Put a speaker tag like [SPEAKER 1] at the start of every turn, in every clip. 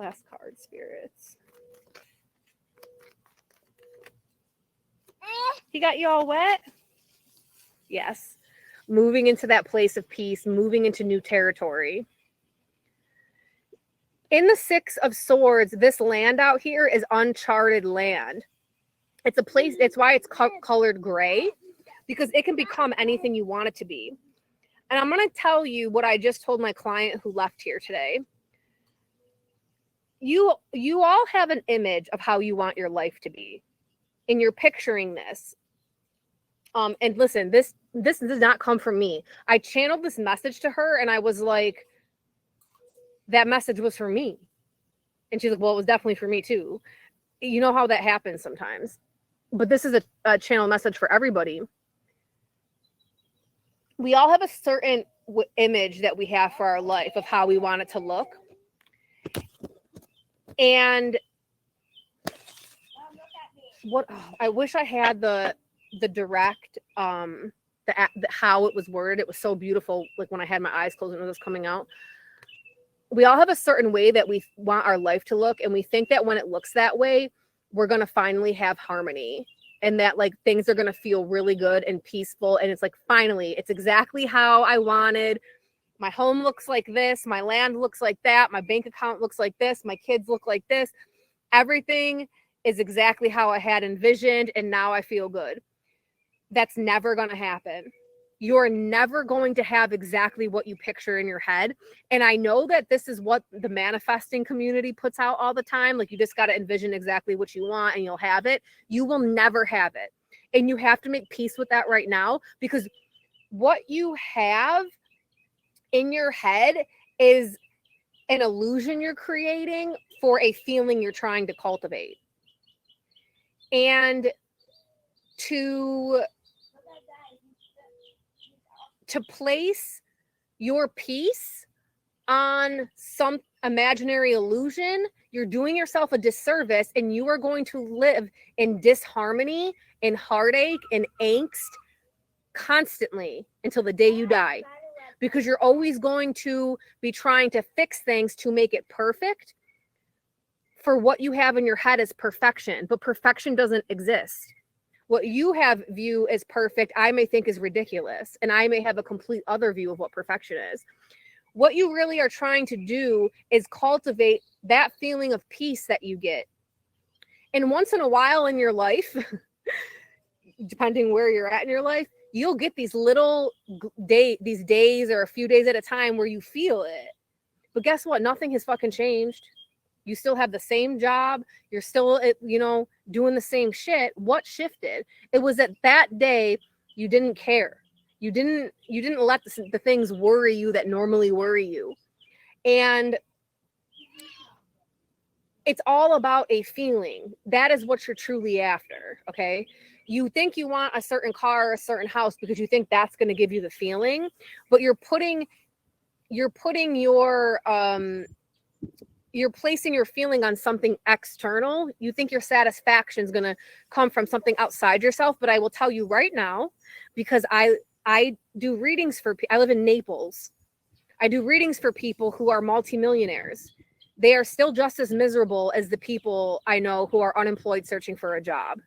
[SPEAKER 1] Last card, spirits. He got you all wet? Yes. Moving into that place of peace, moving into new territory. In the Six of Swords, this land out here is uncharted land. It's a place, it's why it's colored gray, because it can become anything you want it to be. And I'm going to tell you what I just told my client who left here today. You all have an image of how you want your life to be, and you're picturing this. And listen, this does not come from me. I channeled this message to her, and I was like, that message was for me. And she's like, well, it was definitely for me too. You know how that happens sometimes. But this is a channel message for everybody. We all have a certain image that we have for our life of how we want it to look. And I wish I had the direct how it was worded. It was so beautiful, like when I had my eyes closed and it was coming out. We all have a certain way that we want our life to look, and we think that when it looks that way, we're going to finally have harmony, and that like things are going to feel really good and peaceful, and it's like, finally, it's exactly how I wanted. My home looks like this, my land looks like that, my bank account looks like this, my kids look like this. Everything is exactly how I had envisioned, and now I feel good. That's never going to happen. You're never going to have exactly what you picture in your head. And I know that this is what the manifesting community puts out all the time. Like, you just got to envision exactly what you want and you'll have it. You will never have it. And you have to make peace with that right now, because what you have in your head is an illusion you're creating for a feeling you're trying to cultivate. And to place your peace on some imaginary illusion, you're doing yourself a disservice, and you are going to live in disharmony and heartache and angst constantly until the day you die, because you're always going to be trying to fix things to make it perfect. For what you have in your head is perfection, but perfection doesn't exist. What you have view as perfect, I may think is ridiculous, and I may have a complete other view of what perfection is. What you really are trying to do is cultivate that feeling of peace that you get. And once in a while in your life, depending where you're at in your life, you'll get these little these days or a few days at a time where you feel it. But guess what? Nothing has fucking changed. You still have the same job. You're still, doing the same shit. What shifted? It was that day you didn't care. You didn't let the things worry you that normally worry you. And it's all about a feeling. That is what you're truly after, okay? You think you want a certain car or a certain house because you think that's going to give you the feeling, but you're placing your feeling on something external. You think your satisfaction is going to come from something outside yourself. But I will tell you right now, because I do readings I live in Naples. I do readings for people who are multimillionaires. They are still just as miserable as the people I know who are unemployed searching for a job.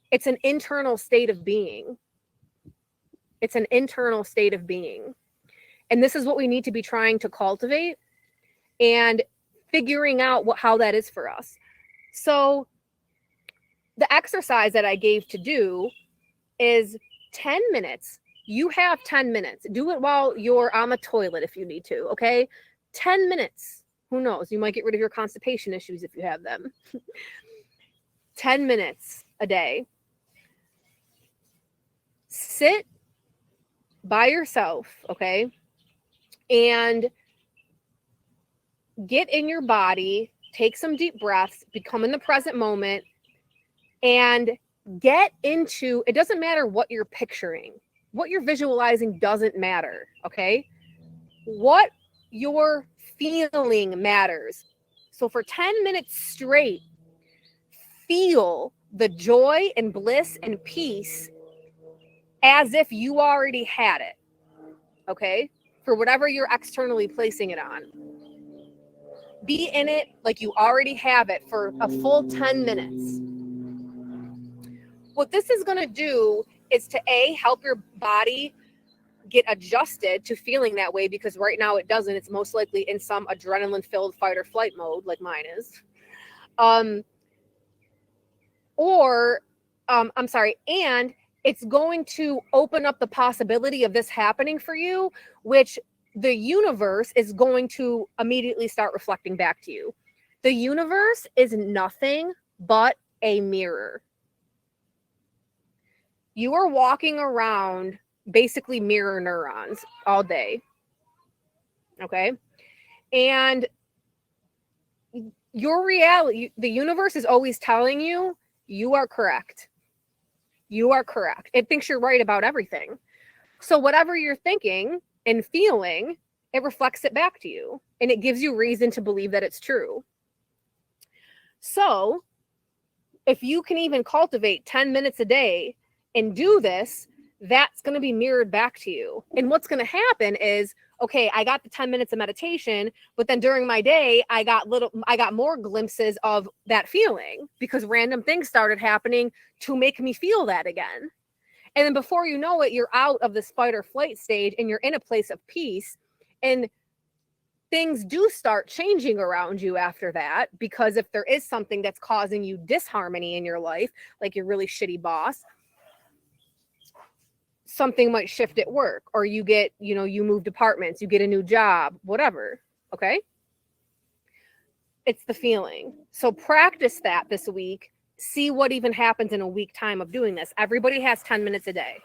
[SPEAKER 1] It's an internal state of being. It's an internal state of being. And this is what we need to be trying to cultivate and figuring out how that is for us. So the exercise that I gave to do is 10 minutes. You have 10 minutes. Do it while you're on the toilet if you need to, okay? 10 minutes. Who knows? You might get rid of your constipation issues if you have them. 10 minutes a day. Sit by yourself, okay? And get in your body, take some deep breaths, become in the present moment, and get into, it doesn't matter what you're picturing. What you're visualizing doesn't matter, okay? What you're feeling matters. So for 10 minutes straight, feel the joy and bliss and peace as if you already had it, okay? For whatever you're externally placing it on. Be in it like you already have it for a full 10 minutes. What this is going to do is to help your body get adjusted to feeling that way, because right now it doesn't. It's most likely in some adrenaline filled fight or flight mode like mine is. And it's going to open up the possibility of this happening for you, which the universe is going to immediately start reflecting back to you. The universe is nothing but a mirror. You are walking around basically mirror neurons all day. Okay? And your reality, the universe is always telling you, you are correct. You are correct. It thinks you're right about everything. So whatever you're thinking and feeling, it reflects it back to you. And it gives you reason to believe that it's true. So if you can even cultivate 10 minutes a day and do this, that's going to be mirrored back to you. And what's going to happen is, okay, I got the 10 minutes of meditation, but then during my day, I got more glimpses of that feeling because random things started happening to make me feel that again. And then before you know it, you're out of this fight or flight stage and you're in a place of peace. And things do start changing around you after that, because if there is something that's causing you disharmony in your life, like your really shitty boss, something might shift at work, or you get, you move departments, you get a new job, whatever. Okay. It's the feeling. So practice that this week. See what even happens in a week time of doing this. Everybody has 10 minutes a day.